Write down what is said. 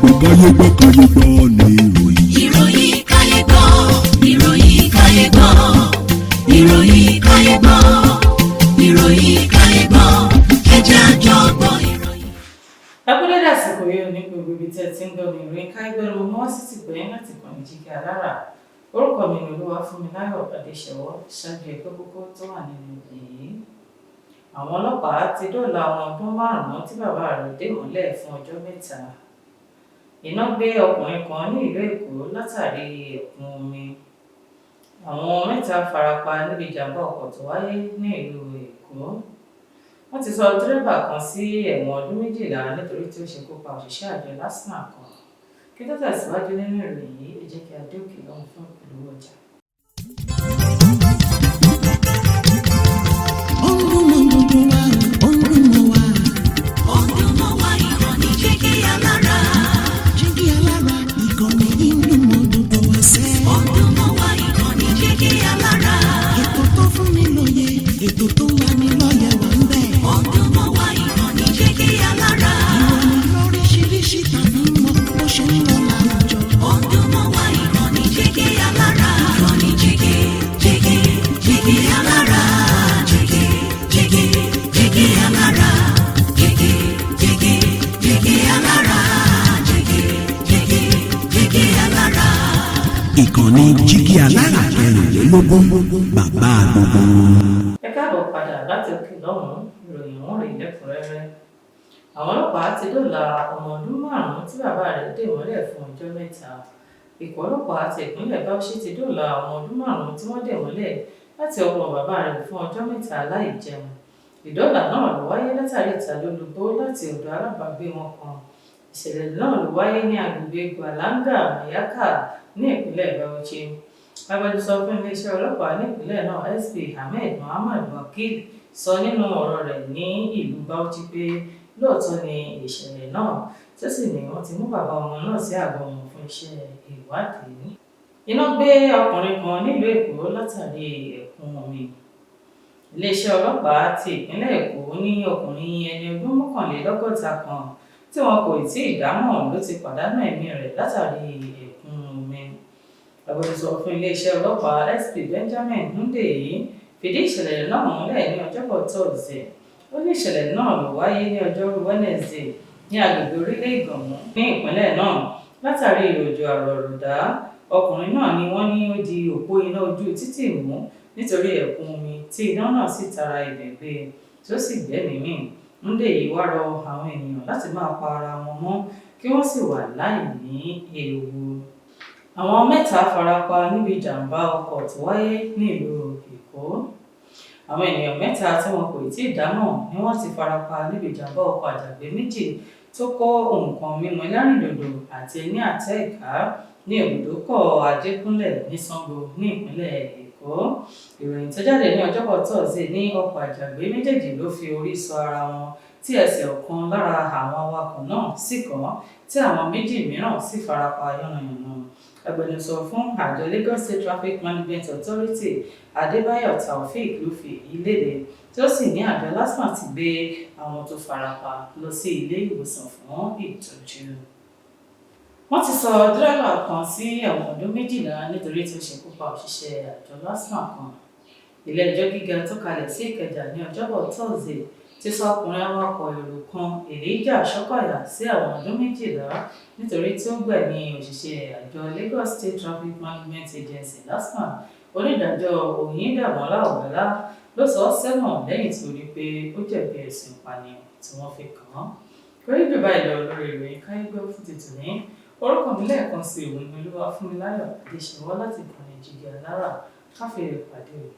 Kayegbo ni ìròyìn. Ìròyìn Kayegbo, ìròyìn Kayegbo, ìròyìn Kayegbo, ìròyìn Kayegbo, ẹ jẹ́ a jọ gbọ́ ìròyìn. Abúlé dàsìkò yìí ní gbogbo ibi tí ẹ ti ń gbọ́ mi ìròyìn Kayegbo ló mọ́ sí ti gbẹ̀yìn láti kàn ní jíkẹ́ alára. Orúkọ mi ni Olúwafúnmiláyọ̀ Adéṣẹ̀wọ́. Ṣáájú ẹgbẹ́ kókó tó wà nínú èyí. Àwọn ọlọ́pàá ti dóòlà ọmọ ọdún 5 tí bàbá rẹ̀ dè mọ́lẹ̀ fún ọjọ́ 7. Iná gbé ọkùnrin kan ní ìlú Èkó látàrí ẹ̀kún omi. Àwọn 3 farapa níbi ìjàmbá ọkọ̀ tó wáyé ní ìlú Èkó. Wọ́n ti sọ dírẹ́bà kan sí ẹ̀wọ̀n ọdún 12 nítorí tí ó ṣekú pa òṣìṣẹ́ àjọ LASTMA kan. Kí tó tẹ̀síwájú nínú ìròyìn yìí, ẹ jẹ́ kí a dé òkè lọ́hùn fún ìpolówó ọjà. Ìkànnì jígí alára 24 bàbá gbogbo. Ẹ káàbọ̀ padà láti òkè lọ́hùn-ún, ìròyìn wọn rèé lẹ́kùnrẹ́rẹ́. Àwọn ọlọ́pàá ti dóòlà ọmọ ọdún 5 tí bàbá rẹ̀ dè mọ́lẹ̀ fún ọjọ́ 7. Ikọ̀ ọlọ́pàá ti ìpínlẹ̀ Bauchi ti dóòlà ọmọ ọdún 5 tí wọ́n dè mọ́lẹ̀ láti ọwọ́ bàbá rẹ̀ fún ọjọ́ 7 láì jẹun. Ìdóòlà náà ló wáyé látàrí ìtalólobó láti ọ̀dọ̀ alábàágbé wọn kan. Ìṣẹ̀lẹ̀ náà ló wáyé ní agbègbè Gwalanga Mayaka ní ìpínlẹ̀ Bauchi. Agbẹnusọ fún iléeṣẹ́ ọlọ́pàá nípìnlẹ̀ náà SP Ahmed Muhammad Wakil sọ nínú ọ̀rọ̀ rẹ̀ ní ìlú Bauchi pé lóòótọ́ ni ìṣẹ̀lẹ̀ náà tó sì ní wọ́n ti mú bàbá ọmọ náà sí àgọ́ wọn fún iṣẹ́ ìwádìí. Iná gbé ọkùnrin kan nílùú Èkó látàrí ẹ̀kún omi. Iléeṣẹ́ ọlọ́pàá ti ìpínlẹ̀ Èkó ní ọkùnrin ẹni ọdún 61 kan tí wọn kò tí ì dámọ̀ ló ti pàdánù ẹ̀mí rẹ̀ látàrí ẹ̀kún omi. Agbẹnusọ fún iléeṣẹ́ ọlọ́pàá SP Benjamin Hundeyi fìdí ìṣẹ̀lẹ̀ náà múlẹ̀ ní ọjọ́bọ̀ Thursday. Ó ní ìṣẹ̀lẹ̀ náà ló wáyé ní ọjọ́rú Wednesday ní agbègbè orílẹ̀ Ìgànmú ní ìpínlẹ̀ náà látàrí òjò àrọ̀rọ̀dá. Ọkùnrin náà ni wọ́n ní ó di òpó iná ojú títì mú nítorí ẹ̀kún omi tí iná náà sì tara ibẹ̀ gbé tí ó sì gbẹ́mìí mì. Hundeyi wá rọ àwọn ènìyàn láti máa pa ara wọn mọ́ kí wọ́n sì wà láì ní ewu. Àwọn 3 farapa níbi ìjàmbá ọkọ̀ tó wáyé nílùú Èkó. Àwọn ènìyàn 3 tí wọn kò tí ì dámọ̀ ni wọ́n ti farapa níbi ìjàmbá ọkọ̀ àjàgbé méjì tó kó nǹkan mímu ẹlẹ́rìndòdò àti ní àtẹ́-ìká ní ibùdókọ̀ Adékúnlẹ̀ ní Sango ní ìpínlẹ̀ Èkó. Ìròyìn tó jáde ní ọjọ́bọ̀ Thursday ní ọkọ̀ àjàgbé méjèèjì ló fi orí sọ ara wọn tí ẹsẹ̀ ọ̀kan lára àwọn awakọ̀ náà sì kán tí àwọn méjì mìíràn sì farapa yánnayànna. Agbẹnusọ fún àjọ Lagos State Traffic Management Authority Adébáyọ̀ Taofik ló fi èyí léde tí ó sì ní àjọ LASTMA ti gbé àwọn tó farapa lọ sí ilé ìwòsàn fún ìtọ́jú. Wọ́n ti sọ dírẹ́bà kan sí ẹ̀wọ̀n ọdún 12 nítorí tí ó ṣekú pa òṣìṣẹ́ àjọ LASTMA kan. Ilé ẹjọ́ gíga tó kalẹ̀ sí Ìkẹjà ní ọjọ́bọ̀ Thursday ti sọ ọkùnrin awakọ̀ èrò kan Elijah Sọ́kọ̀yà sí ẹ̀wọ̀n ọdún 12 nítorí tí ó gbẹ̀mí òṣìṣẹ́ àjọ Lagos State Traffic Management Agency LASTMA. Onídàájọ́ Oyindamola Ọ̀gbẹ́lá ló sọ ọ́ sẹ́wọ̀n lẹ́yìn tí ó rí pé ó jẹ̀bi ẹ̀sùn ìpànìyàn tí wọ́n fi kàn án. Orí bíbá ìlọ lórí ìròyìn Kayegbo fún tètè ní orúkọ mi lẹ́ẹ̀kan sí òun ni Olúwafúnmiláyọ̀ Adéṣẹ̀wọ́ láti ìkànnì jígí alára káfíńrì pàdé o.